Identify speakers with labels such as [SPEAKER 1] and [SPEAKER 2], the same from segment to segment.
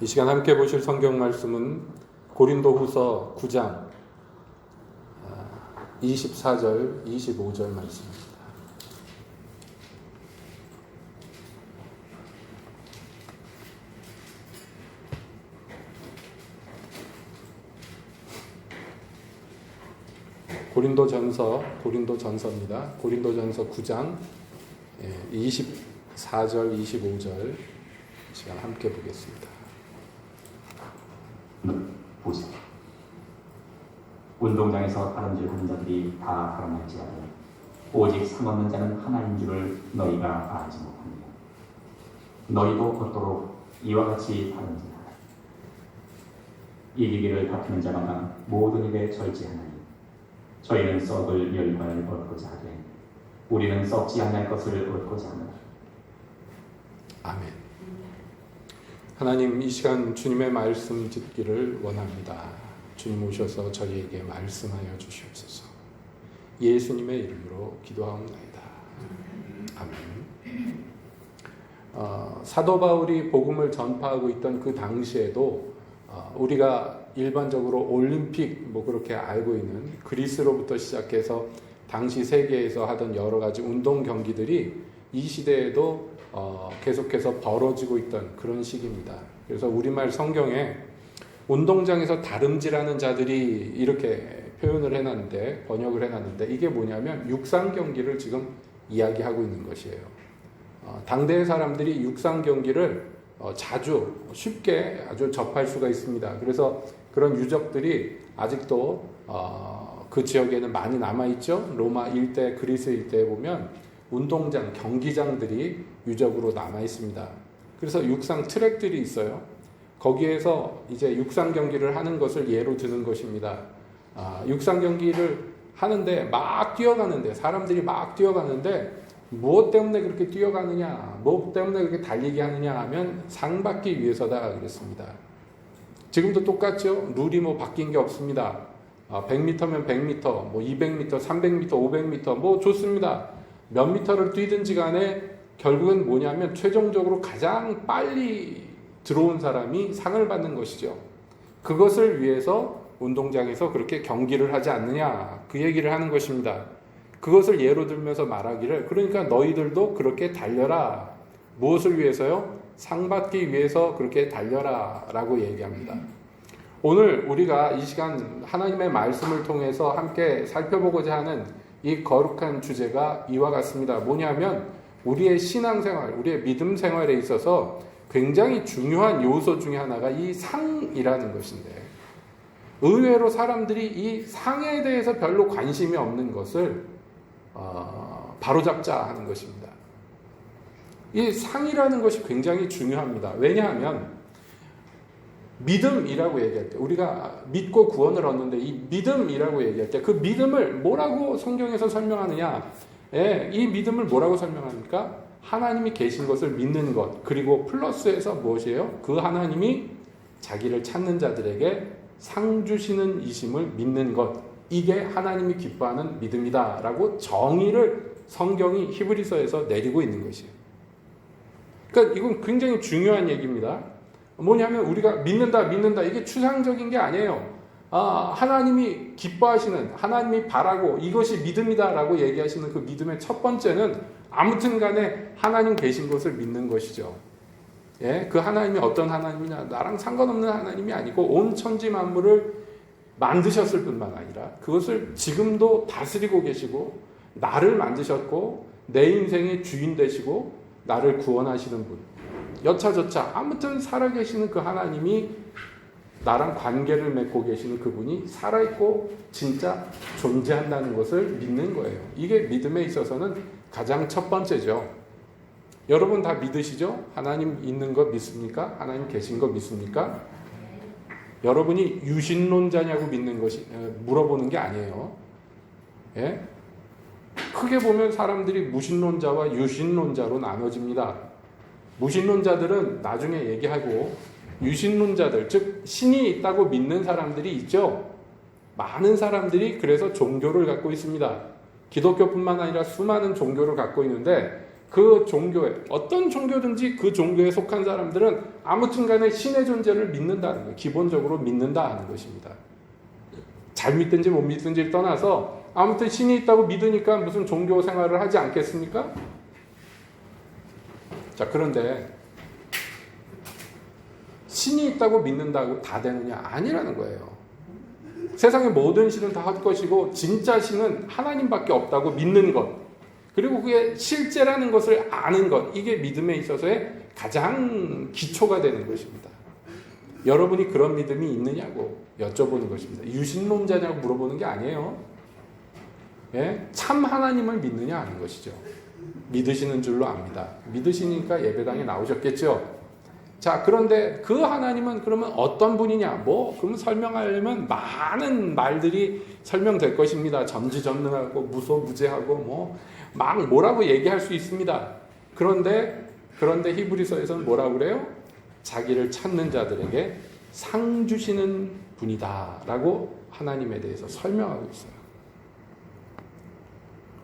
[SPEAKER 1] 이 시간 함께 보실 성경 말씀은 고린도후서 9장 24절, 25절 말씀입니다. 고린도전서입니다. 고린도전서 9장 24절, 25절 시간 함께 보겠습니다.
[SPEAKER 2] 보세요. 운동장에서 다름질하는 자들이 다 살아날지라도 오직 상없는 자는 하나인 줄을 너희가 알지 못하느냐. 너희도 곧도록 이와 같이 다름질하라. 이기기를 다투는 자마다 모든 일에 절제하나니 저희는 썩을 열매를 얻고자 하되 우리는 썩지 않을 것을 얻고자 하노라.
[SPEAKER 1] 아멘. 하나님, 이 시간 주님의 말씀 듣기를 원합니다. 주님 오셔서 저희에게 말씀하여 주시옵소서. 예수님의 이름으로 기도하옵나이다. 아멘. 사도 바울이 복음을 전파하고 있던 그 당시에도 우리가 일반적으로 올림픽 그렇게 알고 있는 그리스로부터 시작해서 당시 세계에서 하던 여러 가지 운동 경기들이 이 시대에도 계속해서 벌어지고 있던 그런 시기입니다. 그래서 우리말 성경에 운동장에서 다름질하는 자들이 이렇게 표현을 해놨는데, 번역을 해놨는데, 이게 뭐냐면 육상 경기를 지금 이야기하고 있는 것이에요. 당대의 사람들이 육상 경기를 자주 쉽게 아주 접할 수가 있습니다. 그래서 그런 유적들이 아직도 그 지역에는 많이 남아있죠. 로마 일대, 그리스 일대에 보면 운동장, 경기장들이 유적으로 남아 있습니다. 그래서 육상 트랙들이 있어요. 거기에서 이제 육상 경기를 하는 것을 예로 드는 것입니다. 육상 경기를 하는데 막 뛰어가는데, 사람들이 막 뛰어가는데 무엇 때문에 그렇게 뛰어가느냐, 무엇 때문에 그렇게 달리게 하느냐 하면 상 받기 위해서다 그랬습니다. 지금도 똑같죠. 룰이 바뀐 게 없습니다. 100m면 100m, 200m, 300m, 500m 좋습니다. 몇 미터를 뛰든지 간에 결국은 뭐냐면 최종적으로 가장 빨리 들어온 사람이 상을 받는 것이죠. 그것을 위해서 운동장에서 그렇게 경기를 하지 않느냐, 그 얘기를 하는 것입니다. 그것을 예로 들면서 말하기를, 그러니까 너희들도 그렇게 달려라. 무엇을 위해서요? 상 받기 위해서 그렇게 달려라 라고 얘기합니다. 오늘 우리가 이 시간 하나님의 말씀을 통해서 함께 살펴보고자 하는 이 거룩한 주제가 이와 같습니다. 뭐냐면 우리의 신앙생활, 우리의 믿음 생활에 있어서 굉장히 중요한 요소 중에 하나가 이 상이라는 것인데, 의외로 사람들이 이 상에 대해서 별로 관심이 없는 것을 바로잡자 하는 것입니다. 이 상이라는 것이 굉장히 중요합니다. 왜냐하면 믿음이라고 얘기할 때, 우리가 믿고 구원을 얻는데 이 믿음이라고 얘기할 때 그 믿음을 뭐라고 성경에서 설명하느냐? 이 믿음을 뭐라고 설명합니까? 하나님이 계신 것을 믿는 것, 그리고 플러스해서 무엇이에요? 그 하나님이 자기를 찾는 자들에게 상 주시는 이심을 믿는 것, 이게 하나님이 기뻐하는 믿음이다 라고 정의를 성경이 히브리서에서 내리고 있는 것이에요. 그러니까 이건 굉장히 중요한 얘기입니다. 뭐냐면 우리가 믿는다 이게 추상적인 게 아니에요. 하나님이 기뻐하시는, 하나님이 바라고 이것이 믿음이다 라고 얘기하시는 그 믿음의 첫 번째는 아무튼 간에 하나님 계신 것을 믿는 것이죠. 그 하나님이 어떤 하나님이냐, 나랑 상관없는 하나님이 아니고 온 천지 만물을 만드셨을 뿐만 아니라 그것을 지금도 다스리고 계시고 나를 만드셨고 내 인생의 주인 되시고 나를 구원하시는 분, 여차저차 아무튼 살아계시는 그 하나님이 나랑 관계를 맺고 계시는 그분이 살아있고 진짜 존재한다는 것을 믿는 거예요. 이게 믿음에 있어서는 가장 첫 번째죠. 여러분 다 믿으시죠? 하나님 있는 거 믿습니까? 하나님 계신 거 믿습니까? 여러분이 유신론자냐고 믿는 것이 물어보는 게 아니에요. 크게 보면 사람들이 무신론자와 유신론자로 나눠집니다. 무신론자들은 나중에 얘기하고, 유신론자들, 즉 신이 있다고 믿는 사람들이 있죠. 많은 사람들이 그래서 종교를 갖고 있습니다. 기독교뿐만 아니라 수많은 종교를 갖고 있는데 그 종교에, 어떤 종교든지 그 종교에 속한 사람들은 아무튼 간에 신의 존재를 믿는다는 거예요. 기본적으로 믿는다 하는 것입니다. 잘 믿든지 못 믿든지를 떠나서 아무튼 신이 있다고 믿으니까 무슨 종교 생활을 하지 않겠습니까? 자, 그런데 신이 있다고 믿는다고 다 되느냐? 아니라는 거예요. 세상의 모든 신은 다 헛것이고 진짜 신은 하나님밖에 없다고 믿는 것, 그리고 그게 실제라는 것을 아는 것, 이게 믿음에 있어서의 가장 기초가 되는 것입니다. 여러분이 그런 믿음이 있느냐고 여쭤보는 것입니다. 유신론자냐고 물어보는 게 아니에요. 예? 참 하나님을 믿느냐 하는 것이죠. 믿으시는 줄로 압니다. 믿으시니까 예배당에 나오셨겠죠. 자, 그런데 그 하나님은 그러면 어떤 분이냐? 그러면 설명하려면 많은 말들이 설명될 것입니다. 전지전능하고 무소무제하고 막 뭐라고 얘기할 수 있습니다. 그런데 히브리서에서는 뭐라고 그래요? 자기를 찾는 자들에게 상 주시는 분이다라고 하나님에 대해서 설명하고 있어요.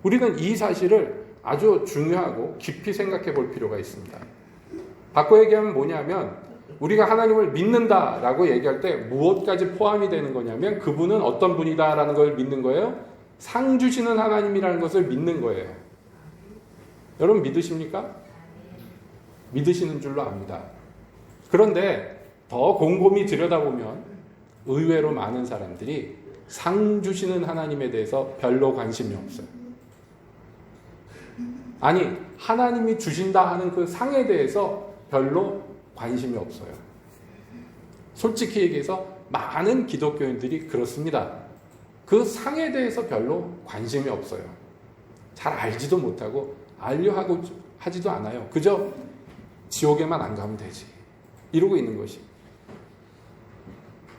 [SPEAKER 1] 우리는 이 사실을 아주 중요하고 깊이 생각해 볼 필요가 있습니다. 바꿔 얘기하면 뭐냐면 우리가 하나님을 믿는다라고 얘기할 때 무엇까지 포함이 되는 거냐면 그분은 어떤 분이다라는 걸 믿는 거예요. 상 주시는 하나님이라는 것을 믿는 거예요. 여러분 믿으십니까? 믿으시는 줄로 압니다. 그런데 더 곰곰이 들여다보면 의외로 많은 사람들이 상 주시는 하나님에 대해서 별로 관심이 없어요. 아니, 하나님이 주신다 하는 그 상에 대해서 별로 관심이 없어요. 솔직히 얘기해서 많은 기독교인들이 그렇습니다. 그 상에 대해서 별로 관심이 없어요. 잘 알지도 못하고 알려 하지도 않아요. 그저 지옥에만 안 가면 되지, 이러고 있는 것이.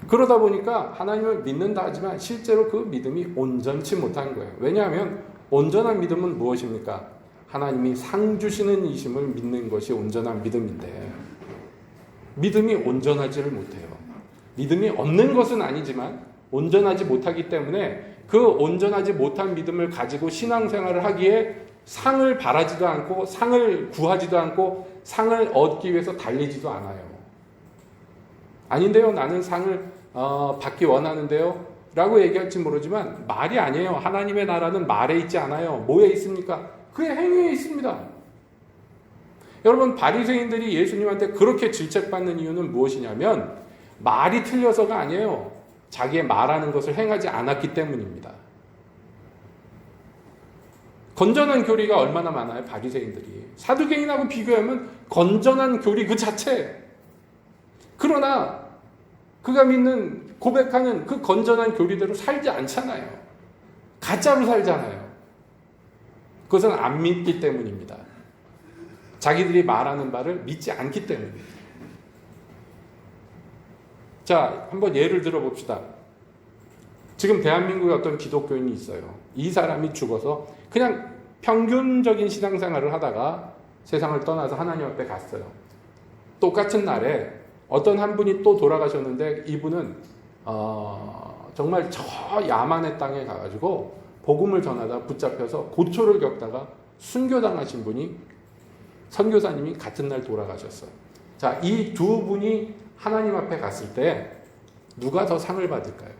[SPEAKER 1] 그러다 보니까 하나님을 믿는다 하지만 실제로 그 믿음이 온전치 못한 거예요. 왜냐하면 온전한 믿음은 무엇입니까? 하나님이 상 주시는 이심을 믿는 것이 온전한 믿음인데 믿음이 온전하지를 못해요. 믿음이 없는 것은 아니지만 온전하지 못하기 때문에 그 온전하지 못한 믿음을 가지고 신앙생활을 하기에 상을 바라지도 않고 상을 구하지도 않고 상을 얻기 위해서 달리지도 않아요. 아닌데요, 나는 상을 받기 원하는데요 라고 얘기할지 모르지만 말이 아니에요. 하나님의 나라는 말에 있지 않아요. 뭐에 있습니까? 그의 행위에 있습니다. 여러분, 바리새인들이 예수님한테 그렇게 질책받는 이유는 무엇이냐면 말이 틀려서가 아니에요. 자기의 말하는 것을 행하지 않았기 때문입니다. 건전한 교리가 얼마나 많아요, 바리새인들이. 사두개인하고 비교하면 건전한 교리 그 자체. 그러나 그가 믿는, 고백하는 그 건전한 교리대로 살지 않잖아요. 가짜로 살잖아요. 그것은 안 믿기 때문입니다. 자기들이 말하는 바를 믿지 않기 때문입니다. 자, 한번 예를 들어봅시다. 지금 대한민국에 어떤 기독교인이 있어요. 이 사람이 죽어서 그냥 평균적인 신앙생활을 하다가 세상을 떠나서 하나님 앞에 갔어요. 똑같은 날에 어떤 한 분이 또 돌아가셨는데 이분은 정말 저 야만의 땅에 가가지고 복음을 전하다 붙잡혀서 고초를 겪다가 순교당하신 분이, 선교사님이 같은 날 돌아가셨어요. 자, 이 두 분이 하나님 앞에 갔을 때 누가 더 상을 받을까요?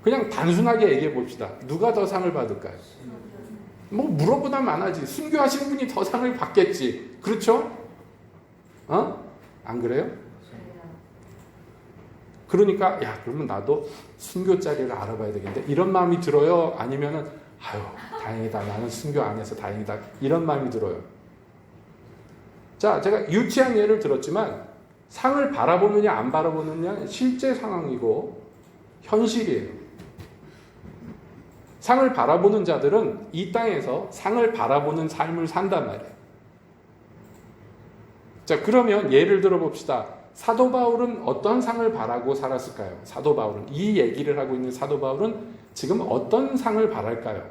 [SPEAKER 1] 그냥 단순하게 얘기해 봅시다. 누가 더 상을 받을까요? 물어보다 많아지. 순교하신 분이 더 상을 받겠지. 그렇죠? 안 그래요? 그러니까 그러면 나도 순교 자리를 알아봐야 되겠는데 이런 마음이 들어요? 아니면은 다행이다, 나는 순교 안 해서 다행이다, 이런 마음이 들어요? 자, 제가 유치한 예를 들었지만 상을 바라보느냐 안 바라보느냐 실제 상황이고 현실이에요. 상을 바라보는 자들은 이 땅에서 상을 바라보는 삶을 산단 말이에요. 자, 그러면 예를 들어 봅시다. 사도 바울은 어떤 상을 바라고 살았을까요? 사도 바울은, 이 얘기를 하고 있는 사도 바울은 지금 어떤 상을 바랄까요?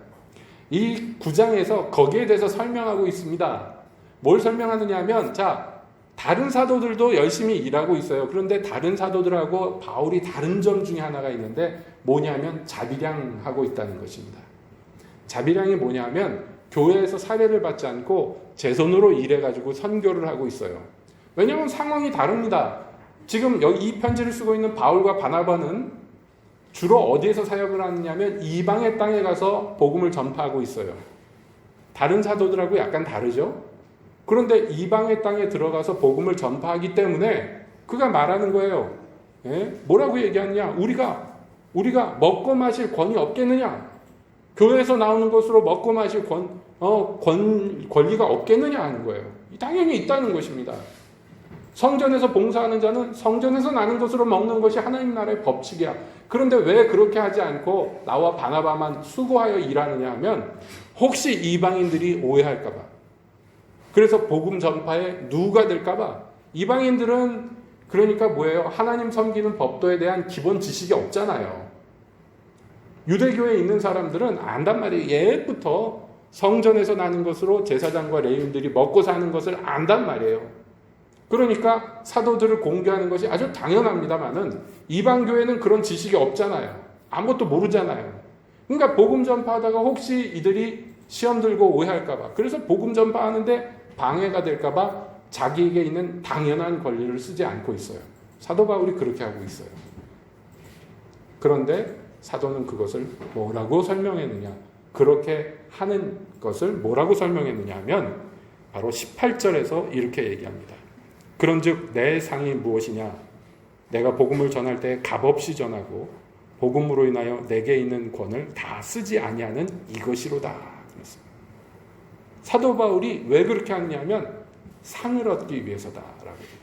[SPEAKER 1] 이 9장에서 거기에 대해서 설명하고 있습니다. 뭘 설명하느냐 하면, 자, 다른 사도들도 열심히 일하고 있어요. 그런데 다른 사도들하고 바울이 다른 점 중에 하나가 있는데 뭐냐면 자비량하고 있다는 것입니다. 자비량이 뭐냐면 교회에서 사례를 받지 않고 제 손으로 일해가지고 선교를 하고 있어요. 왜냐하면 상황이 다릅니다. 지금 여기 이 편지를 쓰고 있는 바울과 바나바는 주로 어디에서 사역을 하느냐면 이방의 땅에 가서 복음을 전파하고 있어요. 다른 사도들하고 약간 다르죠? 그런데 이방의 땅에 들어가서 복음을 전파하기 때문에 그가 말하는 거예요. 예? 뭐라고 얘기하느냐? 우리가 먹고 마실 권위 없겠느냐? 교회에서 나오는 것으로 먹고 마실 권리가 없겠느냐 하는 거예요. 당연히 있다는 것입니다. 성전에서 봉사하는 자는 성전에서 나는 것으로 먹는 것이 하나님 나라의 법칙이야. 그런데 왜 그렇게 하지 않고 나와 바나바만 수고하여 일하느냐 하면 혹시 이방인들이 오해할까 봐. 그래서 복음 전파에 누가 될까 봐. 이방인들은 그러니까 뭐예요? 하나님 섬기는 법도에 대한 기본 지식이 없잖아요. 유대교에 있는 사람들은 안단 말이에요. 예부터 성전에서 나는 것으로 제사장과 레위인들이 먹고 사는 것을 안단 말이에요. 그러니까 사도들을 공개하는 것이 아주 당연합니다만은 이방 교회는 그런 지식이 없잖아요. 아무것도 모르잖아요. 그러니까 복음 전파하다가 혹시 이들이 시험 들고 오해할까 봐. 그래서 복음 전파하는데 방해가 될까 봐 자기에게 있는 당연한 권리를 쓰지 않고 있어요. 사도 바울이 그렇게 하고 있어요. 그런데 사도는 그것을 뭐라고 설명했느냐? 그렇게 하는 것을 뭐라고 설명했느냐 하면 바로 18절에서 이렇게 얘기합니다. 그런즉 내 상이 무엇이냐? 내가 복음을 전할 때 값없이 전하고 복음으로 인하여 내게 있는 권을 다 쓰지 아니하는 이것이로다. 사도 바울이 왜 그렇게 하느냐면 상을 얻기 위해서다라고 얘기해요.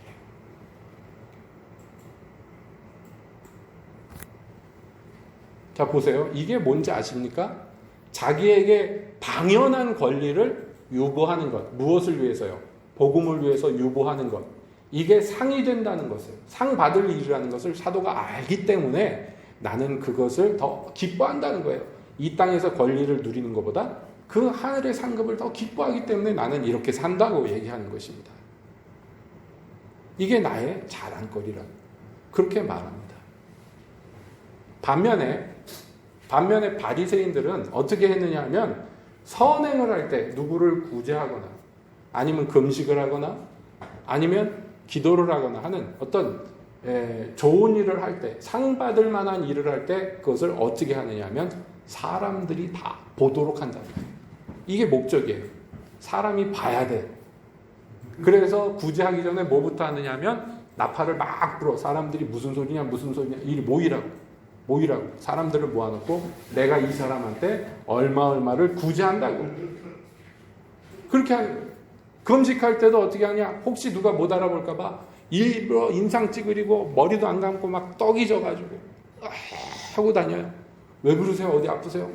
[SPEAKER 1] 자 보세요. 이게 뭔지 아십니까? 자기에게 당연한 권리를 유보하는 것. 무엇을 위해서요? 복음을 위해서 유보하는 것. 이게 상이 된다는 것을, 상 받을 일이라는 것을 사도가 알기 때문에 나는 그것을 더 기뻐한다는 거예요. 이 땅에서 권리를 누리는 것보다 그 하늘의 상급을 더 기뻐하기 때문에 나는 이렇게 산다고 얘기하는 것입니다. 이게 나의 자랑거리라. 그렇게 말합니다. 반면에 바리새인들은 어떻게 했느냐 하면 선행을 할 때 누구를 구제하거나 아니면 금식을 하거나 아니면 기도를 하거나 하는 어떤 좋은 일을 할 때, 상 받을 만한 일을 할 때 그것을 어떻게 하느냐 하면 사람들이 다 보도록 한다. 이게 목적이에요. 사람이 봐야 돼. 그래서 구제하기 전에 뭐부터 하느냐 하면 나팔을 막 불어. 사람들이 무슨 소리냐 이 모이라고. 사람들을 모아놓고 내가 이 사람한테 얼마를 구제한다고. 그렇게 하는 거예요. 금식할 때도 어떻게 하냐? 혹시 누가 못 알아볼까봐 일부러 인상 찌그리고 머리도 안 감고 막 떡이 져가지고 하고 다녀요. 왜 그러세요? 어디 아프세요?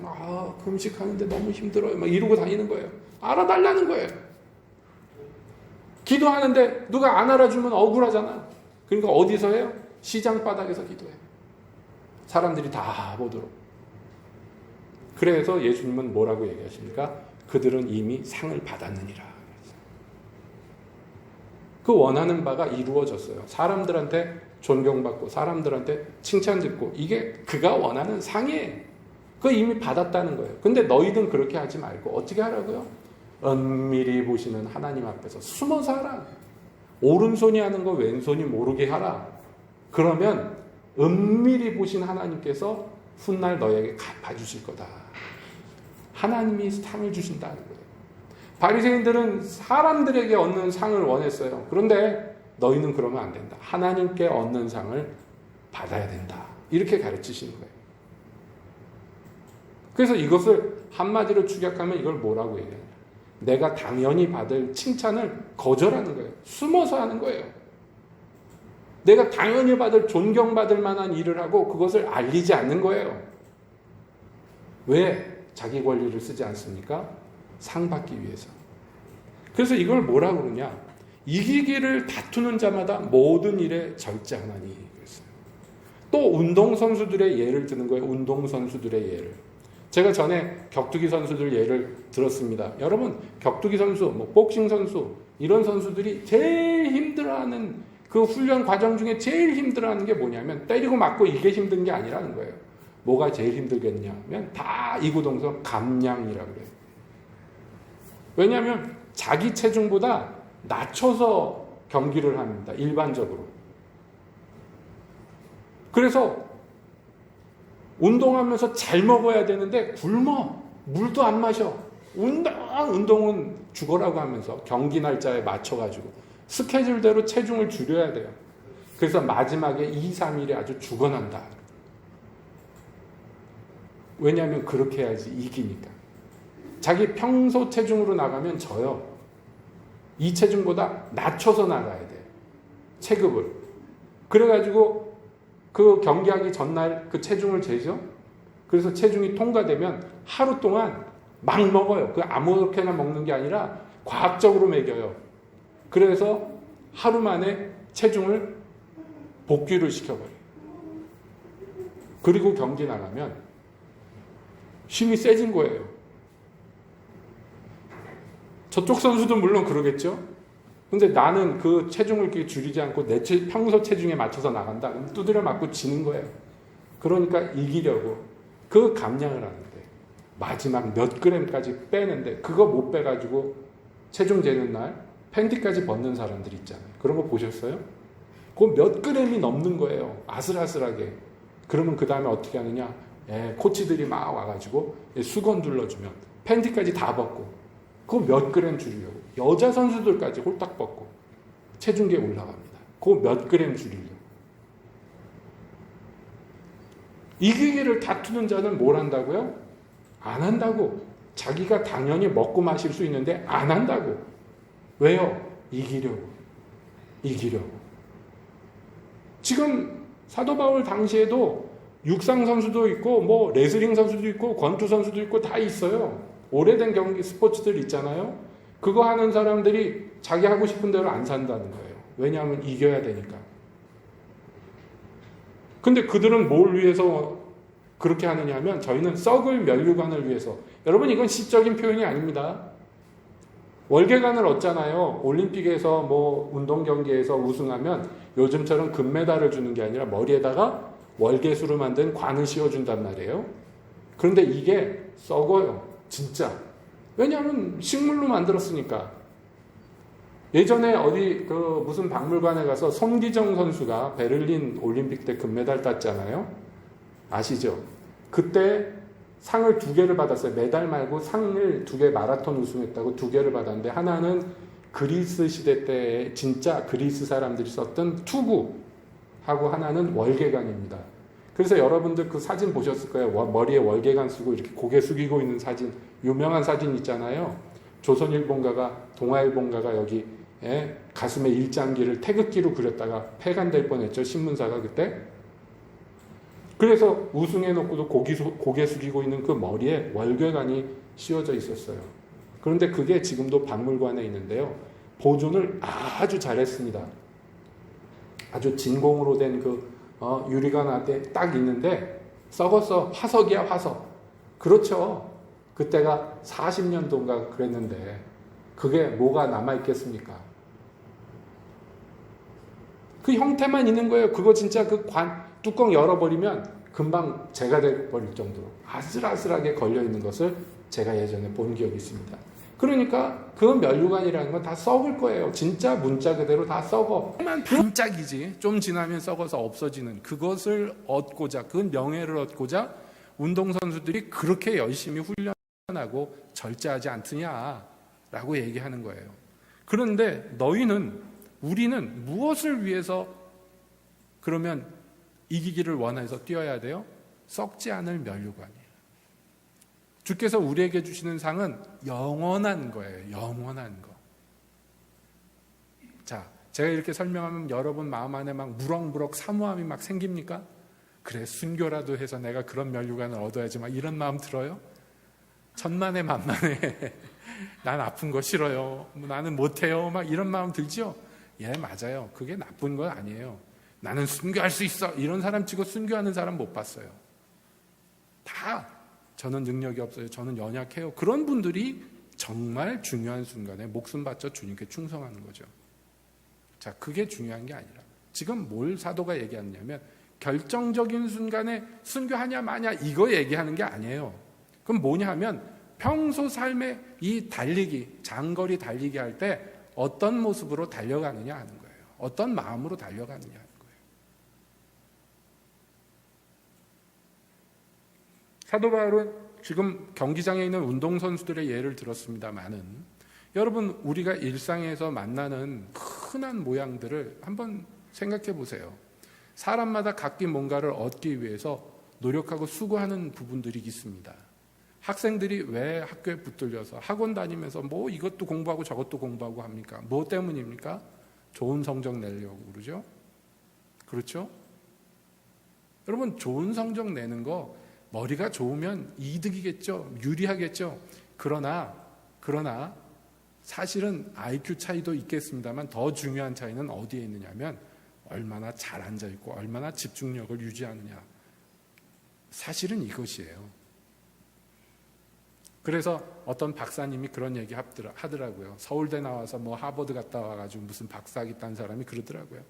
[SPEAKER 1] 금식하는데 너무 힘들어요. 막 이러고 다니는 거예요. 알아달라는 거예요. 기도하는데 누가 안 알아주면 억울하잖아. 그러니까 어디서 해요? 시장 바닥에서 기도해요. 사람들이 다 보도록. 그래서 예수님은 뭐라고 얘기하십니까? 그들은 이미 상을 받았느니라. 그 원하는 바가 이루어졌어요. 사람들한테 존경받고 사람들한테 칭찬 듣고 이게 그가 원하는 상이에요. 그거 이미 받았다는 거예요. 근데 너희는 그렇게 하지 말고 어떻게 하라고요? 은밀히 보시는 하나님 앞에서 숨어서 하라. 오른손이 하는 거 왼손이 모르게 하라. 그러면 은밀히 보신 하나님께서 훗날 너에게 갚아주실 거다. 하나님이 상을 주신다는 거예요. 바리새인들은 사람들에게 얻는 상을 원했어요. 그런데 너희는 그러면 안 된다. 하나님께 얻는 상을 받아야 된다. 이렇게 가르치시는 거예요. 그래서 이것을 한마디로 축약하면 이걸 뭐라고 얘기하냐. 내가 당연히 받을 칭찬을 거절하는 거예요. 숨어서 하는 거예요. 내가 당연히 받을 존경받을 만한 일을 하고 그것을 알리지 않는 거예요. 왜 자기 권리를 쓰지 않습니까? 상 받기 위해서. 그래서 이걸 뭐라고 그러냐. 이기기를 다투는 자마다 모든 일에 절제하나니. 그랬어요. 또 운동선수들의 예를 드는 거예요. 운동선수들의 예를. 제가 전에 격투기 선수들 예를 들었습니다. 여러분 격투기 선수, 복싱 선수 이런 선수들이 제일 힘들어하는 그 훈련 과정 중에 제일 힘들어하는 게 뭐냐면 때리고 맞고 이게 힘든 게 아니라는 거예요. 뭐가 제일 힘들겠냐면 다 이구동성 감량이라고 그래요. 왜냐하면 자기 체중보다 낮춰서 경기를 합니다. 일반적으로. 그래서 운동하면서 잘 먹어야 되는데 굶어. 물도 안 마셔. 운동은 죽어라고 하면서 경기 날짜에 맞춰가지고 스케줄대로 체중을 줄여야 돼요. 그래서 마지막에 2, 3일에 아주 죽어난다. 왜냐하면 그렇게 해야지 이기니까. 자기 평소 체중으로 나가면 져요. 이 체중보다 낮춰서 나가야 돼요. 체급을. 그래가지고 그 경기하기 전날 그 체중을 재죠. 그래서 체중이 통과되면 하루 동안 막 먹어요. 그 아무렇게나 먹는 게 아니라 과학적으로 먹여요. 그래서 하루 만에 체중을 복귀를 시켜버려요. 그리고 경기 나가면 힘이 세진 거예요. 저쪽 선수도 물론 그러겠죠. 근데 나는 그 체중을 이렇게 줄이지 않고 내 평소 체중에 맞춰서 나간다. 그럼 두드려 맞고 지는 거예요. 그러니까 이기려고 그 감량을 하는데 마지막 몇 그램까지 빼는데 그거 못 빼가지고 체중 재는 날 팬티까지 벗는 사람들 있잖아요. 그런 거 보셨어요? 그 몇 그램이 넘는 거예요. 아슬아슬하게. 그러면 그 다음에 어떻게 하느냐? 코치들이 막 와가지고 수건 둘러주면 팬티까지 다 벗고 그거 몇 그램 줄이려고. 여자 선수들까지 홀딱 벗고 체중계에 올라갑니다. 그거 몇 그램 줄이려고. 이기기를 다투는 자는 뭘 한다고요? 안 한다고. 자기가 당연히 먹고 마실 수 있는데 안 한다고. 왜요? 이기려고. 지금 사도 바울 당시에도 육상 선수도 있고 뭐 레슬링 선수도 있고 권투 선수도 있고 다 있어요. 오래된 경기 스포츠들 있잖아요. 그거 하는 사람들이 자기 하고 싶은 대로 안 산다는 거예요. 왜냐하면 이겨야 되니까. 근데 그들은 뭘 위해서 그렇게 하느냐 하면 저희는 썩을 면류관을 위해서. 여러분 이건 시적인 표현이 아닙니다. 월계관을 얻잖아요. 올림픽에서 뭐 운동 경기에서 우승하면 요즘처럼 금메달을 주는 게 아니라 머리에다가 월계수로 만든 관을 씌워준단 말이에요. 그런데 이게 썩어요. 진짜. 왜냐하면 식물로 만들었으니까. 예전에 어디 그 무슨 박물관에 가서 손기정 선수가 베를린 올림픽 때 금메달 땄잖아요. 아시죠? 그때 상을 2개를 받았어요. 메달 말고 상을 2개 마라톤 우승했다고 2개를 받았는데 하나는 그리스 시대 때 진짜 그리스 사람들이 썼던 투구하고 하나는 월계관입니다. 그래서 여러분들 그 사진 보셨을 거예요. 머리에 월계관 쓰고 이렇게 고개 숙이고 있는 사진, 유명한 사진 있잖아요. 조선일본가가 동아일본가가 여기 가슴에 일장기를 태극기로 그렸다가 폐간될 뻔했죠. 신문사가 그때. 그래서 우승해놓고도 고개 숙이고 있는 그 머리에 월계관이 씌워져 있었어요. 그런데 그게 지금도 박물관에 있는데요. 보존을 아주 잘했습니다. 아주 진공으로 된 그 유리관 안에 딱 있는데 썩었어. 화석이야, 화석. 그렇죠. 그때가 40년도인가 그랬는데 그게 뭐가 남아있겠습니까? 그 형태만 있는 거예요. 그거 진짜 그 뚜껑 열어버리면 금방 재가 돼버릴 정도로 아슬아슬하게 걸려있는 것을 제가 예전에 본 기억이 있습니다. 그러니까 그 면류관이라는 건 다 썩을 거예요. 진짜 문자 그대로 다 썩어. 반짝이지. 좀 지나면 썩어서 없어지는 그것을 얻고자, 그 명예를 얻고자 운동선수들이 그렇게 열심히 훈련하고 절제하지 않느냐라고 얘기하는 거예요. 그런데 우리는 무엇을 위해서 그러면 이기기를 원해서 뛰어야 돼요? 썩지 않을 면류관이에요. 주께서 우리에게 주시는 상은 영원한 거예요. 영원한 거. 자, 제가 이렇게 설명하면 여러분 마음 안에 막 무럭무럭 사모함이 막 생깁니까? 그래, 순교라도 해서 내가 그런 면류관을 얻어야지 막 이런 마음 들어요? 천만에 만만해. 난 아픈 거 싫어요. 나는 못해요. 막 이런 마음 들죠? 예, 맞아요. 그게 나쁜 건 아니에요. 나는 순교할 수 있어. 이런 사람 치고 순교하는 사람 못 봤어요. 다 저는 능력이 없어요. 저는 연약해요. 그런 분들이 정말 중요한 순간에 목숨 바쳐 주님께 충성하는 거죠. 자, 그게 중요한 게 아니라 지금 뭘 사도가 얘기하냐면 결정적인 순간에 순교하냐 마냐 이거 얘기하는 게 아니에요. 그럼 뭐냐 하면 평소 삶의 이 달리기, 장거리 달리기 할 때 어떤 모습으로 달려가느냐 하는 거예요. 어떤 마음으로 달려가느냐 하는 거예요. 사도 바울은 지금 경기장에 있는 운동선수들의 예를 들었습니다마는 여러분 우리가 일상에서 만나는 흔한 모양들을 한번 생각해 보세요. 사람마다 각기 뭔가를 얻기 위해서 노력하고 수고하는 부분들이 있습니다. 학생들이 왜 학교에 붙들려서 학원 다니면서 뭐 이것도 공부하고 저것도 공부하고 합니까? 뭐 때문입니까? 좋은 성적 내려고 그러죠? 그렇죠? 여러분 좋은 성적 내는 거 머리가 좋으면 이득이겠죠? 유리하겠죠? 그러나 사실은 IQ 차이도 있겠습니다만 더 중요한 차이는 어디에 있느냐면 얼마나 잘 앉아있고 얼마나 집중력을 유지하느냐. 사실은 이것이에요. 그래서 어떤 박사님이 그런 얘기 하더라고요. 서울대 나와서 뭐 하버드 갔다 와가지고 무슨 박사학위 딴 사람이 그러더라고요.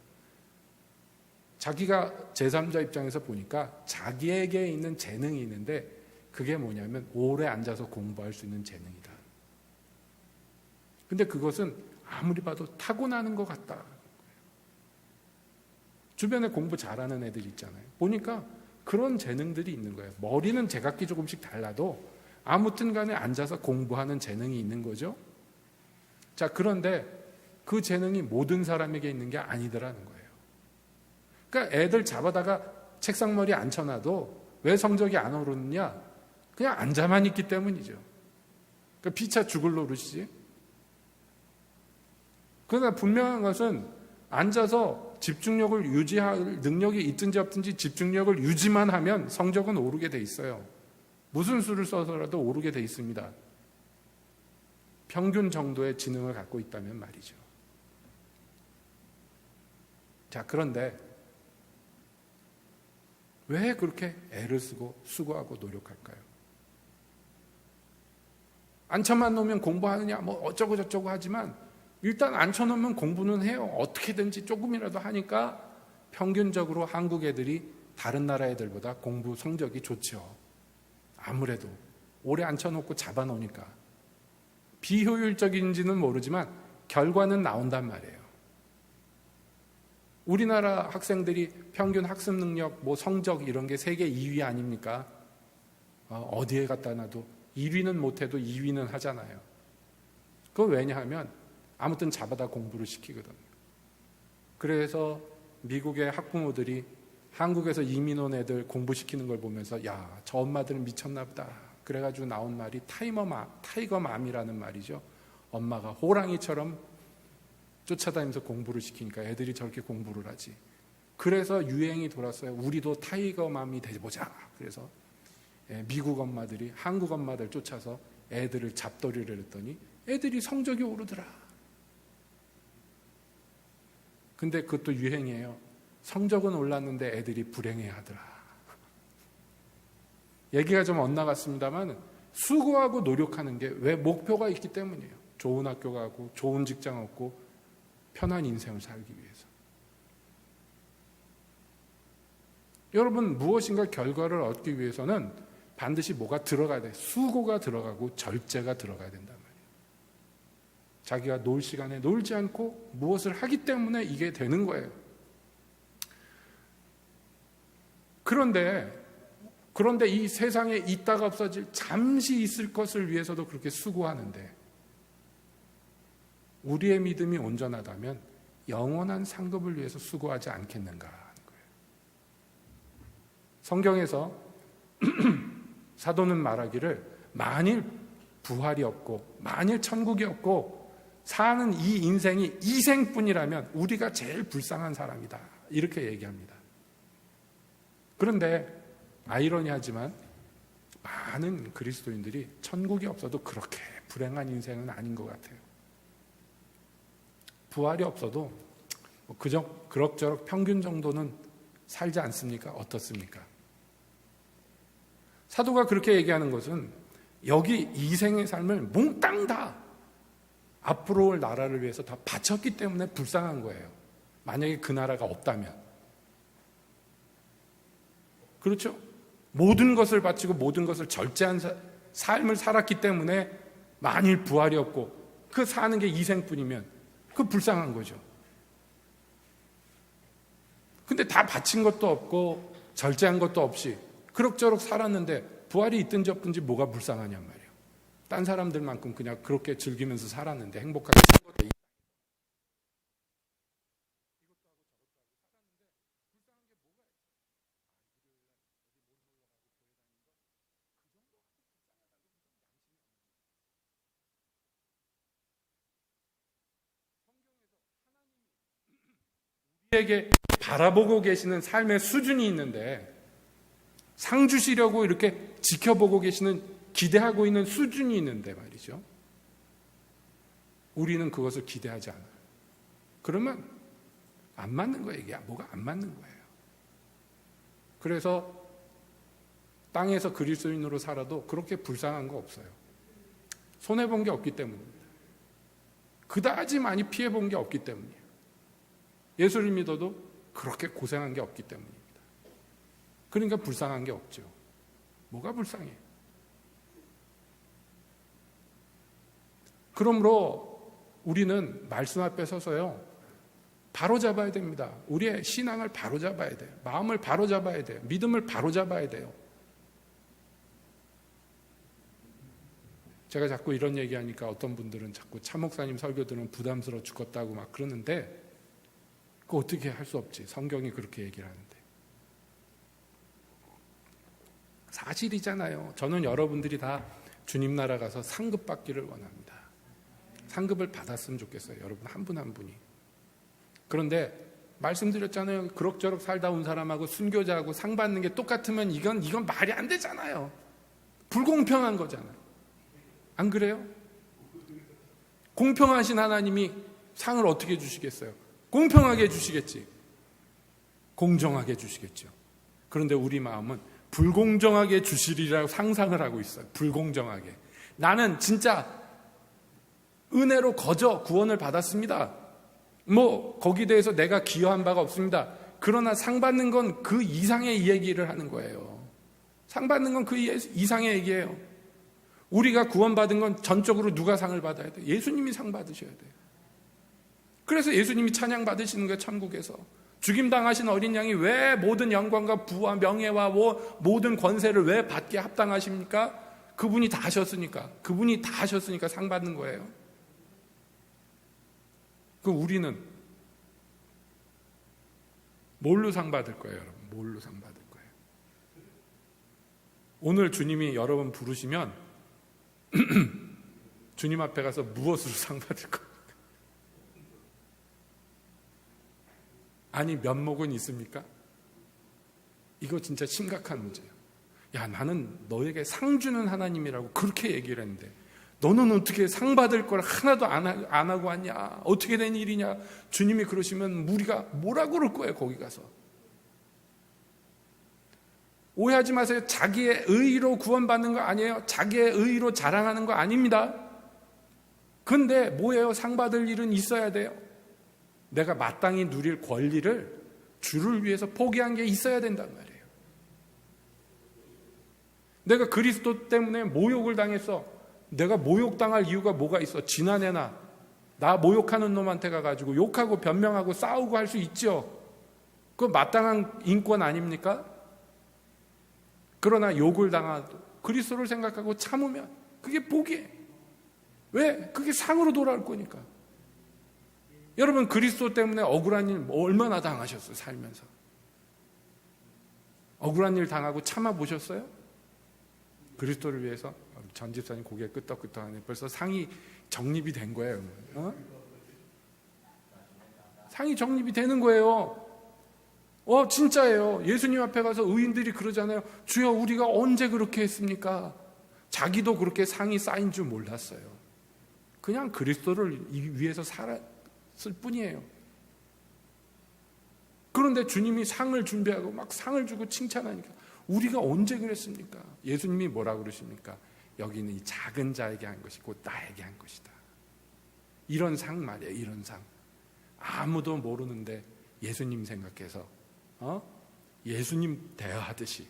[SPEAKER 1] 자기가 제3자 입장에서 보니까 자기에게 있는 재능이 있는데 그게 뭐냐면 오래 앉아서 공부할 수 있는 재능이다. 근데 그것은 아무리 봐도 타고나는 것 같다. 주변에 공부 잘하는 애들 있잖아요. 보니까 그런 재능들이 있는 거예요. 머리는 제각기 조금씩 달라도 아무튼 간에 앉아서 공부하는 재능이 있는 거죠. 자, 그런데 그 재능이 모든 사람에게 있는 게 아니더라는 거예요. 그러니까 애들 잡아다가 책상머리에 앉혀놔도 왜 성적이 안 오르느냐? 그냥 앉아만 있기 때문이죠. 그러니까 피차 죽을 노릇이지. 그러나 분명한 것은 앉아서 집중력을 유지할 능력이 있든지 없든지 집중력을 유지만 하면 성적은 오르게 돼 있어요. 무슨 수를 써서라도 오르게 돼 있습니다. 평균 정도의 지능을 갖고 있다면 말이죠. 자, 그런데 왜 그렇게 애를 쓰고 수고하고 노력할까요? 앉혀만 놓으면 공부하느냐 뭐 어쩌고 저쩌고 하지만 일단 앉혀놓으면 공부는 해요. 어떻게든지 조금이라도 하니까 평균적으로 한국 애들이 다른 나라 애들보다 공부 성적이 좋죠. 아무래도 오래 앉혀놓고 잡아놓으니까 비효율적인지는 모르지만 결과는 나온단 말이에요. 우리나라 학생들이 평균 학습 능력, 뭐 성적 이런 게 세계 2위 아닙니까? 어디에 갖다 놔도 1위는 못해도 2위는 하잖아요. 그거 왜냐하면 아무튼 잡아다 공부를 시키거든요. 그래서 미국의 학부모들이 한국에서 이민 온 애들 공부시키는 걸 보면서 야, 저 엄마들은 미쳤나 보다. 그래가지고 나온 말이 타이거맘이라는 말이죠. 엄마가 호랑이처럼 쫓아다니면서 공부를 시키니까 애들이 저렇게 공부를 하지. 그래서 유행이 돌았어요. 우리도 타이거맘이 돼보자. 그래서 미국 엄마들이 한국 엄마들 쫓아서 애들을 잡더리를 했더니 애들이 성적이 오르더라. 근데 그것도 유행이에요. 성적은 올랐는데 애들이 불행해하더라. 얘기가 좀 엇나갔습니다만 수고하고 노력하는 게 왜 목표가 있기 때문이에요. 좋은 학교 가고 좋은 직장 얻고 편한 인생을 살기 위해서. 여러분 무엇인가 결과를 얻기 위해서는 반드시 뭐가 들어가야 돼. 수고가 들어가고 절제가 들어가야 된단 말이에요. 자기가 놀 시간에 놀지 않고 무엇을 하기 때문에 이게 되는 거예요. 그런데 이 세상에 있다가 없어질 잠시 있을 것을 위해서도 그렇게 수고하는데 우리의 믿음이 온전하다면 영원한 상급을 위해서 수고하지 않겠는가 하는 거예요. 성경에서 사도는 말하기를 만일 부활이 없고 만일 천국이 없고 사는 이 인생이 이생뿐이라면 우리가 제일 불쌍한 사람이다. 이렇게 얘기합니다. 그런데 아이러니하지만 많은 그리스도인들이 천국이 없어도 그렇게 불행한 인생은 아닌 것 같아요. 부활이 없어도 그럭저럭 평균 정도는 살지 않습니까? 어떻습니까? 사도가 그렇게 얘기하는 것은 여기 이생의 삶을 몽땅 다 앞으로 올 나라를 위해서 다 바쳤기 때문에 불쌍한 거예요. 만약에 그 나라가 없다면. 그렇죠? 모든 것을 바치고 모든 것을 절제한 삶을 살았기 때문에 만일 부활이 없고 그 사는 게 이생뿐이면 그 불쌍한 거죠. 근데 다 바친 것도 없고 절제한 것도 없이 그럭저럭 살았는데 부활이 있든지 없든지 뭐가 불쌍하냔 말이에요. 딴 사람들만큼 그냥 그렇게 즐기면서 살았는데 행복하게 산 것도 우리에게 바라보고 계시는 삶의 수준이 있는데 상 주시려고 이렇게 지켜보고 계시는 기대하고 있는 수준이 있는데 말이죠. 우리는 그것을 기대하지 않아요. 그러면 안 맞는 거예요. 이게 뭐가 안 맞는 거예요. 그래서 땅에서 그리스도인으로 살아도 그렇게 불쌍한 거 없어요. 손해본 게 없기 때문입니다. 그다지 많이 피해본 게 없기 때문이에요. 예수를 믿어도 그렇게 고생한 게 없기 때문입니다. 그러니까 불쌍한 게 없죠. 뭐가 불쌍해요? 그러므로 우리는 말씀 앞에 서서요, 바로 잡아야 됩니다. 우리의 신앙을 바로 잡아야 돼요. 마음을 바로 잡아야 돼요. 믿음을 바로 잡아야 돼요. 제가 자꾸 이런 얘기하니까 어떤 분들은 자꾸 차 목사님 설교 들으면 부담스러워 죽겠다고 막 그러는데 그거 어떻게 할 수 없지. 성경이 그렇게 얘기를 하는데. 사실이잖아요. 저는 여러분들이 다 주님 나라 가서 상급 받기를 원합니다. 상급을 받았으면 좋겠어요. 여러분 한 분 한 분이. 그런데 말씀드렸잖아요. 그럭저럭 살다 온 사람하고 순교자하고 상 받는 게 똑같으면 이건 말이 안 되잖아요. 불공평한 거잖아요. 안 그래요? 공평하신 하나님이 상을 어떻게 주시겠어요? 공평하게 주시겠지. 공정하게 주시겠죠. 그런데 우리 마음은 불공정하게 주시리라고 상상을 하고 있어요. 불공정하게. 나는 진짜 은혜로 거저 구원을 받았습니다. 거기에 대해서 내가 기여한 바가 없습니다. 그러나 상 받는 건 그 이상의 얘기를 하는 거예요. 상 받는 건 그 이상의 얘기예요. 우리가 구원받은 건 전적으로 누가 상을 받아야 돼요? 예수님이 상 받으셔야 돼요. 그래서 예수님이 찬양 받으시는 거예요. 천국에서. 죽임당하신 어린 양이 왜 모든 영광과 부와 명예와 모든 권세를 왜 받게 합당하십니까? 그분이 다 하셨으니까. 그분이 다 하셨으니까 상 받는 거예요. 그럼 우리는 뭘로 상 받을 거예요, 여러분? 뭘로 상 받을 거예요? 오늘 주님이 여러분 부르시면 주님 앞에 가서 무엇으로 상 받을 거예요? 아니, 면목은 있습니까? 이거 진짜 심각한 문제예요. 야, 나는 너에게 상 주는 하나님이라고 그렇게 얘기를 했는데 너는 어떻게 상 받을 걸 하나도 안 하고 왔냐? 어떻게 된 일이냐? 주님이 그러시면 우리가 뭐라고 그럴 거예요, 거기 가서. 오해하지 마세요. 자기의 의로 구원받는 거 아니에요. 자기의 의로 자랑하는 거 아닙니다. 근데 뭐예요? 상 받을 일은 있어야 돼요. 내가 마땅히 누릴 권리를 주를 위해서 포기한 게 있어야 된단 말이에요. 내가 그리스도 때문에 모욕을 당했어. 내가 모욕당할 이유가 뭐가 있어? 지난해나 나 모욕하는 놈한테 가가지고 욕하고 변명하고 싸우고 할 수 있죠. 그거 마땅한 인권 아닙니까? 그러나 욕을 당하도 그리스도를 생각하고 참으면 그게 복이에요. 왜? 그게 상으로 돌아올 거니까. 여러분 그리스도 때문에 억울한 일 얼마나 당하셨어요? 살면서. 억울한 일 당하고 참아보셨어요? 그리스도를 위해서? 전 집사님 고개 끄덕끄덕하네. 벌써 상이 정립이 된 거예요. 상이 정립이 되는 거예요. 진짜예요. 예수님 앞에 가서 의인들이 그러잖아요. 주여 우리가 언제 그렇게 했습니까? 자기도 그렇게 상이 쌓인 줄 몰랐어요. 그냥 그리스도를 위해서 살았을 뿐이에요. 그런데 주님이 상을 준비하고 막 상을 주고 칭찬하니까 우리가 언제 그랬습니까? 예수님이 뭐라고 그러십니까? 여기는 이 작은 자에게 한 것이 곧 나에게 한 것이다. 이런 상 말이에요. 이런 상. 아무도 모르는데 예수님 생각해서 예수님 대하하듯이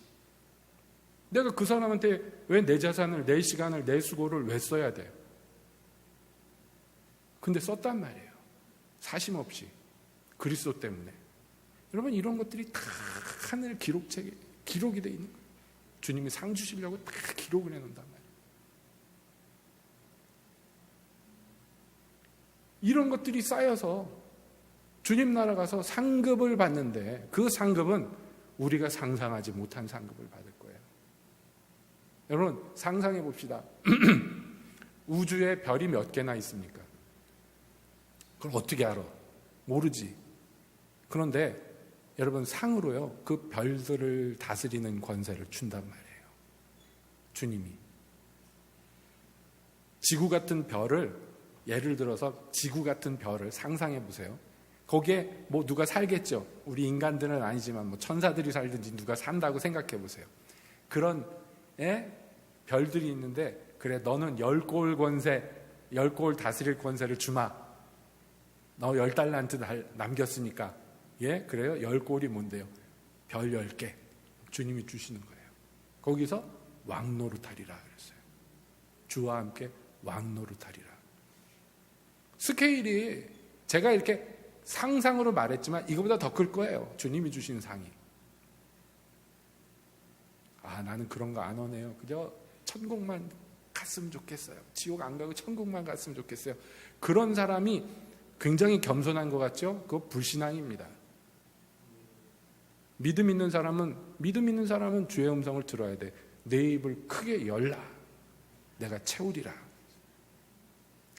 [SPEAKER 1] 내가 그 사람한테 왜 내 자산을, 내 시간을, 내 수고를 왜 써야 돼? 근데 썼단 말이에요. 사심 없이. 그리스도 때문에. 여러분, 이런 것들이 다 하늘 기록책에 기록이 돼 있는 거예요. 주님이 상 주시려고 다 기록을 해놓는단 말이에요. 이런 것들이 쌓여서 주님 나라 가서 상급을 받는데 그 상급은 우리가 상상하지 못한 상급을 받을 거예요. 여러분, 상상해 봅시다. 우주에 별이 몇 개나 있습니까? 그걸 어떻게 알아? 모르지. 그런데 여러분, 상으로요, 그 별들을 다스리는 권세를 준단 말이에요. 주님이. 지구 같은 별을, 예를 들어서 지구 같은 별을 상상해 보세요. 거기에 뭐 누가 살겠죠. 우리 인간들은 아니지만 뭐 천사들이 살든지 누가 산다고 생각해 보세요. 그런 별들이 있는데, 그래, 너는 10골 권세, 10골 다스릴 권세를 주마. 너 10달란트 남겼으니까. 예, 그래요? 10골이 뭔데요? 별 10개 주님이 주시는 거예요. 거기서 왕노릇하리라 그랬어요. 주와 함께 왕노릇하리라. 스케일이 제가 이렇게 상상으로 말했지만 이거보다 더 클 거예요. 주님이 주신 상이. 아, 나는 그런 거 안 원해요. 그저 천국만 갔으면 좋겠어요. 지옥 안 가고 천국만 갔으면 좋겠어요. 그런 사람이 굉장히 겸손한 것 같죠? 그거 불신앙입니다. 믿음 있는 사람은 주의 음성을 들어야 돼. 내 입을 크게 열라. 내가 채우리라.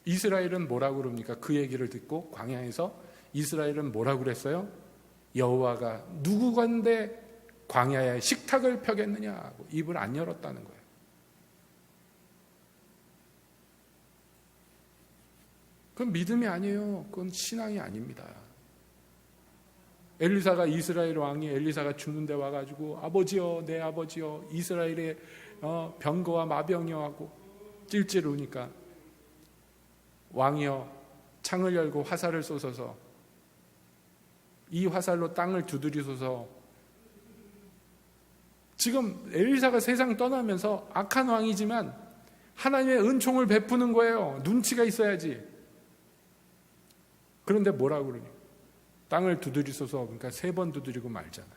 [SPEAKER 1] 이스라엘은 뭐라고 그럽니까? 그 얘기를 듣고 광야에서 이스라엘은 뭐라고 그랬어요? 여호와가 누구건데 광야에 식탁을 펴겠느냐 하고 입을 안 열었다는 거예요. 그건 믿음이 아니에요. 그건 신앙이 아닙니다. 엘리사가, 이스라엘 왕이 엘리사가 죽는데 와가지고 아버지여, 내 아버지여, 이스라엘의 병거와 마병이여 하고 찔찔 우니까 왕이여, 창을 열고 화살을 쏘소서. 이 화살로 땅을 두드리소서. 지금 엘리사가 세상 떠나면서 악한 왕이지만 하나님의 은총을 베푸는 거예요. 눈치가 있어야지. 그런데 뭐라고 그러니? 땅을 두드리소서. 그러니까 3번 두드리고 말잖아요.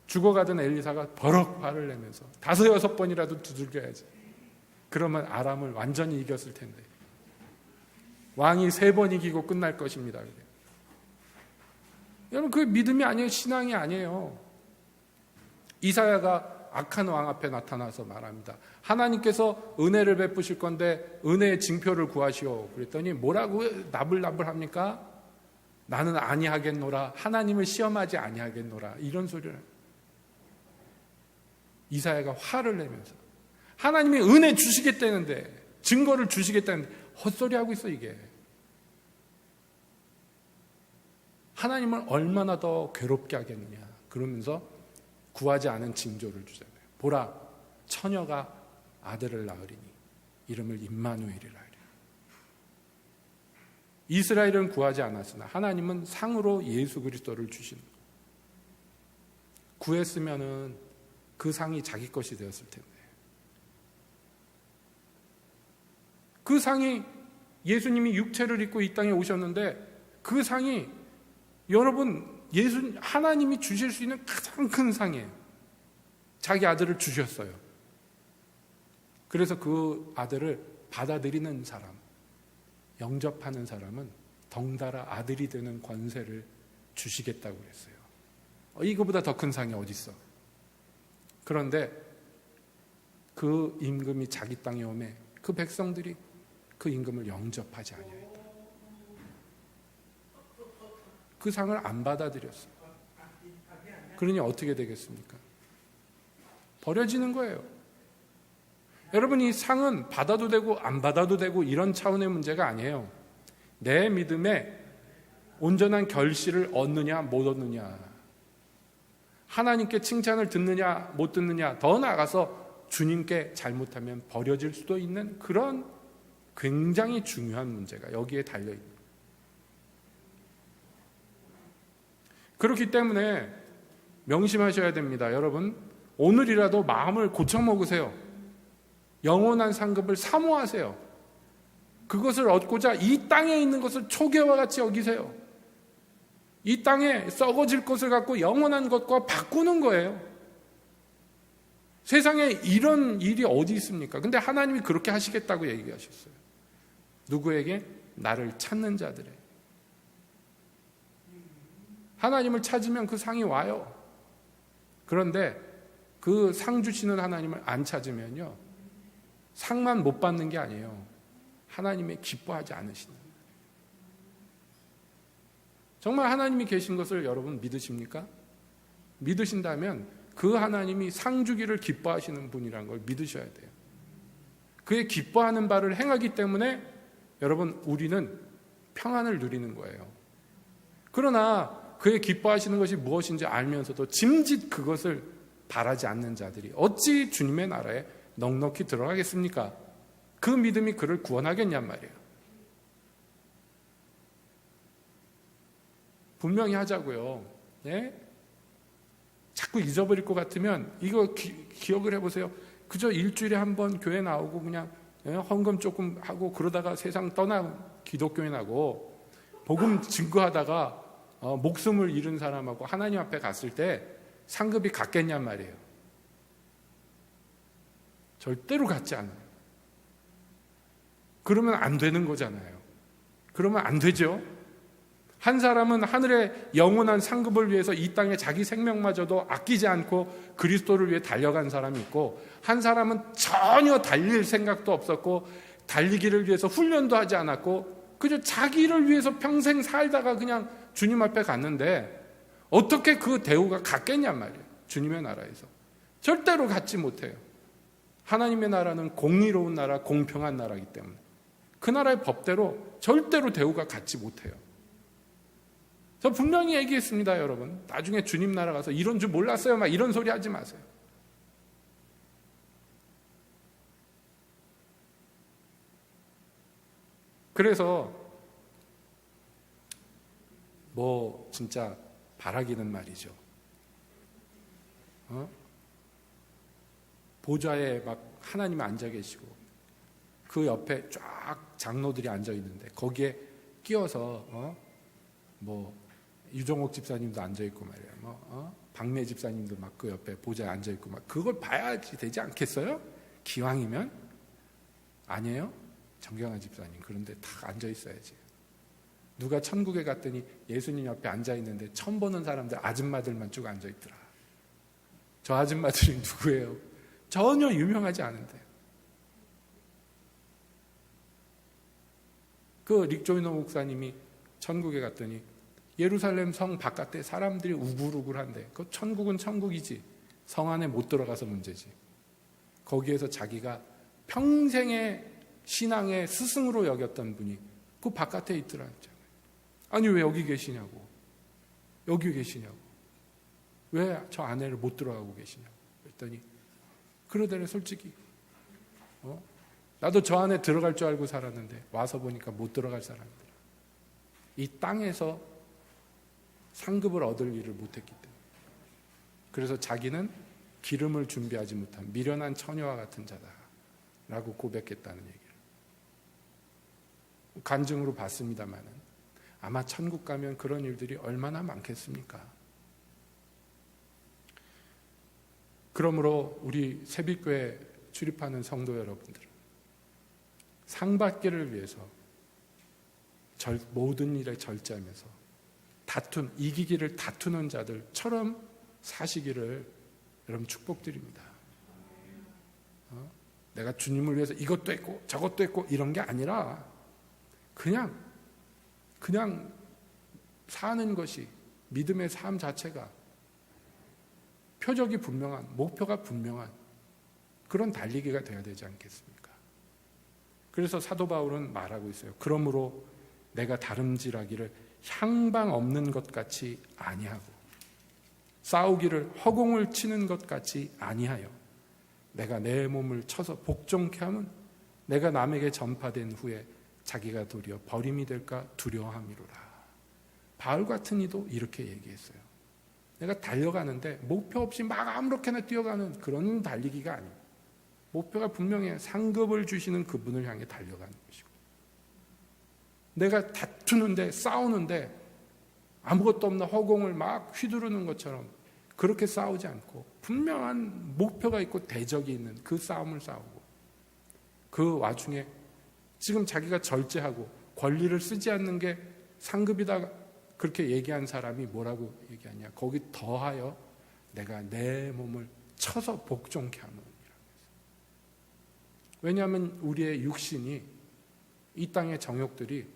[SPEAKER 1] 죽어가던 엘리사가 버럭 화를 내면서 5, 6번이라도 두들겨야지. 그러면 아람을 완전히 이겼을 텐데. 왕이 3번 이기고 끝날 것입니다. 여러분, 그게 믿음이 아니에요. 신앙이 아니에요. 이사야가 악한 왕 앞에 나타나서 말합니다. 하나님께서 은혜를 베푸실 건데 은혜의 징표를 구하시오. 그랬더니 뭐라고 나불나불 합니까? 나는 아니하겠노라. 하나님을 시험하지 아니하겠노라. 이런 소리를. 이사야가 화를 내면서 하나님이 은혜 주시겠다는데, 증거를 주시겠다는데 헛소리하고 있어. 이게 하나님을 얼마나 더 괴롭게 하겠느냐. 그러면서 구하지 않은 징조를 주잖아요. 보라, 처녀가 아들을 낳으리니 이름을 임마누엘이라 하리라. 이스라엘은 구하지 않았으나 하나님은 상으로 예수 그리스도를 주시는 거예요. 구했으면은 그 상이 자기 것이 되었을 텐데. 그 상이, 예수님이 육체를 입고 이 땅에 오셨는데 그 상이, 여러분, 하나님이 주실 수 있는 가장 큰 상이에요. 자기 아들을 주셨어요. 그래서 그 아들을 받아들이는 사람, 영접하는 사람은 덩달아 아들이 되는 권세를 주시겠다고 그랬어요. 이거보다 더 큰 상이 어디 있어? 그런데 그 임금이 자기 땅에 오매 그 백성들이 그 임금을 영접하지 아니하였다. 그 상을 안 받아들였어요. 그러니 어떻게 되겠습니까? 버려지는 거예요. 여러분, 이 상은 받아도 되고 안 받아도 되고 이런 차원의 문제가 아니에요. 내 믿음에 온전한 결실을 얻느냐 못 얻느냐, 하나님께 칭찬을 듣느냐 못 듣느냐, 더 나아가서 주님께 잘못하면 버려질 수도 있는 그런 굉장히 중요한 문제가 여기에 달려있습니다. 그렇기 때문에 명심하셔야 됩니다. 여러분, 오늘이라도 마음을 고쳐먹으세요. 영원한 상급을 사모하세요. 그것을 얻고자 이 땅에 있는 것을 초계와 같이 여기세요. 이 땅에 썩어질 것을 갖고 영원한 것과 바꾸는 거예요. 세상에 이런 일이 어디 있습니까? 근데 하나님이 그렇게 하시겠다고 얘기하셨어요. 누구에게? 나를 찾는 자들에게. 하나님을 찾으면 그 상이 와요. 그런데 그 상 주시는 하나님을 안 찾으면요, 상만 못 받는 게 아니에요. 하나님의 기뻐하지 않으시는. 정말 하나님이 계신 것을 여러분 믿으십니까? 믿으신다면 그 하나님이 상 주기를 기뻐하시는 분이라는 걸 믿으셔야 돼요. 그의 기뻐하는 바를 행하기 때문에 여러분, 우리는 평안을 누리는 거예요. 그러나 그의 기뻐하시는 것이 무엇인지 알면서도 짐짓 그것을 바라지 않는 자들이 어찌 주님의 나라에 넉넉히 들어가겠습니까? 그 믿음이 그를 구원하겠냔 말이에요. 분명히 하자고요. 예? 자꾸 잊어버릴 것 같으면 이거 기억을 해보세요. 그저 일주일에 한 번 교회 나오고 그냥 헌금 조금 하고 그러다가 세상 떠나 기독교인 하고 복음 증거하다가 목숨을 잃은 사람하고 하나님 앞에 갔을 때 상급이 같겠냔 말이에요. 절대로 같지 않아요. 그러면 안 되는 거잖아요. 그러면 안 되죠. 한 사람은 하늘의 영원한 상급을 위해서 이 땅에 자기 생명마저도 아끼지 않고 그리스도를 위해 달려간 사람이 있고, 한 사람은 전혀 달릴 생각도 없었고 달리기를 위해서 훈련도 하지 않았고 그저 자기를 위해서 평생 살다가 그냥 주님 앞에 갔는데 어떻게 그 대우가 같겠냔 말이에요. 주님의 나라에서 절대로 같지 못해요. 하나님의 나라는 공의로운 나라, 공평한 나라이기 때문에 그 나라의 법대로 절대로 대우가 같지 못해요. 저 분명히 얘기했습니다, 여러분. 나중에 주님 나라 가서 이런 줄 몰랐어요, 막 이런 소리 하지 마세요. 그래서 진짜 바라기는 말이죠. 보좌에 막 하나님이 앉아 계시고 그 옆에 쫙 장로들이 앉아 있는데 거기에 끼어서 유종옥 집사님도 앉아 있고 말이에요. 박매 집사님도 막 그 옆에 보좌에 앉아 있고 막 그걸 봐야지 되지 않겠어요? 기왕이면 아니에요? 정경환 집사님 그런데 다 앉아 있어야지. 누가 천국에 갔더니 예수님 옆에 앉아 있는데 처음 보는 사람들 아줌마들만 쭉 앉아 있더라. 저 아줌마들이 누구예요? 전혀 유명하지 않은데. 그 릭조이노 목사님이 천국에 갔더니 예루살렘 성 바깥에 사람들이 우글우글한데 그 천국은 천국이지 성 안에 못 들어가서 문제지. 거기에서 자기가 평생의 신앙의 스승으로 여겼던 분이 그 바깥에 있더라. 아니 왜 여기 계시냐고. 여기 계시냐고. 왜 저 안에를 못 들어가고 계시냐고. 그랬더니 그러더래 솔직히. 나도 저 안에 들어갈 줄 알고 살았는데 와서 보니까 못 들어갈 사람들. 이 땅에서 상급을 얻을 일을 못했기 때문에. 그래서 자기는 기름을 준비하지 못한 미련한 처녀와 같은 자다라고 고백했다는 얘기를 간증으로 봤습니다마는 아마 천국 가면 그런 일들이 얼마나 많겠습니까? 그러므로 우리 새빛교회 출입하는 성도 여러분들은 상 받기를 위해서 모든 일에 절제하면서 이기기를 다투는 자들처럼 사시기를 여러분 축복드립니다. 내가 주님을 위해서 이것도 했고 저것도 했고 이런 게 아니라 그냥 사는 것이 믿음의 삶 자체가 표적이 분명한, 목표가 분명한 그런 달리기가 되어야 되지 않겠습니까? 그래서 사도 바울은 말하고 있어요. 그러므로 내가 다름질하기를 향방 없는 것 같이 아니하고 싸우기를 허공을 치는 것 같이 아니하여 내가 내 몸을 쳐서 복종케 하면 내가 남에게 전파된 후에 자기가 도리어 버림이 될까 두려워함이로라. 바울 같은 이도 이렇게 얘기했어요. 내가 달려가는데 목표 없이 막 아무렇게나 뛰어가는 그런 달리기가 아니에요. 목표가 분명해요. 상급을 주시는 그분을 향해 달려가는 것이고, 내가 다투는데 싸우는데 아무것도 없는 허공을 막 휘두르는 것처럼 그렇게 싸우지 않고 분명한 목표가 있고 대적이 있는 그 싸움을 싸우고, 그 와중에 지금 자기가 절제하고 권리를 쓰지 않는 게 상급이다 그렇게 얘기한 사람이 뭐라고 얘기하냐, 거기 더하여 내가 내 몸을 쳐서 복종케 하노니라. 왜냐하면 우리의 육신이, 이 땅의 정욕들이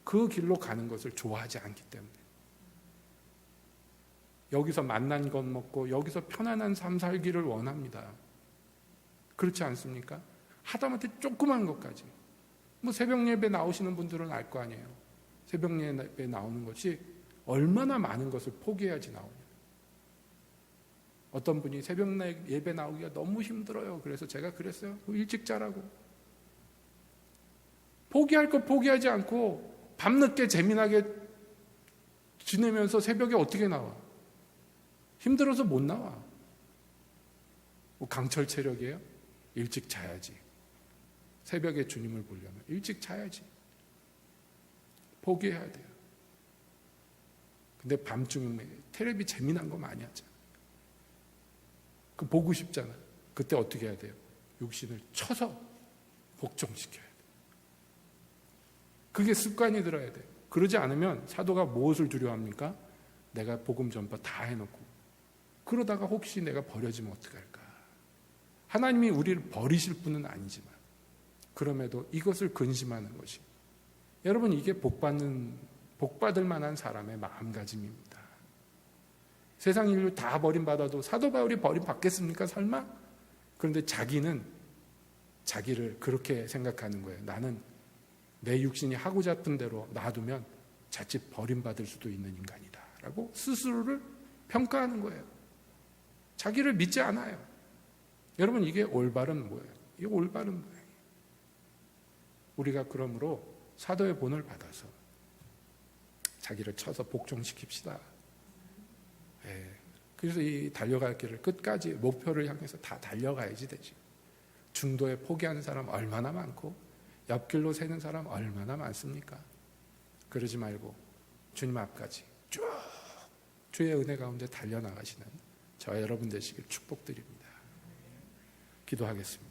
[SPEAKER 1] 그 길로 가는 것을 좋아하지 않기 때문에, 여기서 맛난 것 먹고 여기서 편안한 삶 살기를 원합니다. 그렇지 않습니까? 하다못해 조그만 것까지, 뭐 새벽 예배 나오시는 분들은 알 거 아니에요. 새벽 예배 나오는 것이 얼마나 많은 것을 포기해야지 나오냐. 어떤 분이 새벽 예배 나오기가 너무 힘들어요. 그래서 제가 그랬어요. 일찍 자라고. 포기할 거 포기하지 않고 밤늦게 재미나게 지내면서 새벽에 어떻게 나와? 힘들어서 못 나와. 뭐 강철 체력이에요? 일찍 자야지. 새벽에 주님을 보려면 일찍 자야지. 포기해야 돼요. 근데 밤중에 텔레비 재미난 거 많이 하잖아. 그 보고 싶잖아. 그때 어떻게 해야 돼요? 육신을 쳐서 복종시켜야 돼. 그게 습관이 들어야 돼요. 그러지 않으면 사도가 무엇을 두려워합니까? 내가 복음 전파 다 해놓고 그러다가 혹시 내가 버려지면 어떡할까? 하나님이 우리를 버리실 분은 아니지만 그럼에도 이것을 근심하는 것이, 여러분, 이게 복받을 만한 사람의 마음가짐입니다. 세상 인류 다 버림받아도 사도 바울이 버림받겠습니까? 설마? 그런데 자기는 자기를 그렇게 생각하는 거예요. 나는 내 육신이 하고 싶은 대로 놔두면 자칫 버림받을 수도 있는 인간이다 라고 스스로를 평가하는 거예요. 자기를 믿지 않아요. 여러분, 이게 올바른 뭐예요? 이게 올바른 뭐예요? 우리가 그러므로 사도의 본을 받아서 자기를 쳐서 복종시킵시다. 예. 그래서 이 달려갈 길을 끝까지 목표를 향해서 다 달려가야지 되지. 중도에 포기하는 사람 얼마나 많고 옆길로 새는 사람 얼마나 많습니까? 그러지 말고 주님 앞까지 쭉 주의 은혜 가운데 달려나가시는 저와 여러분 되시길 축복드립니다. 기도하겠습니다.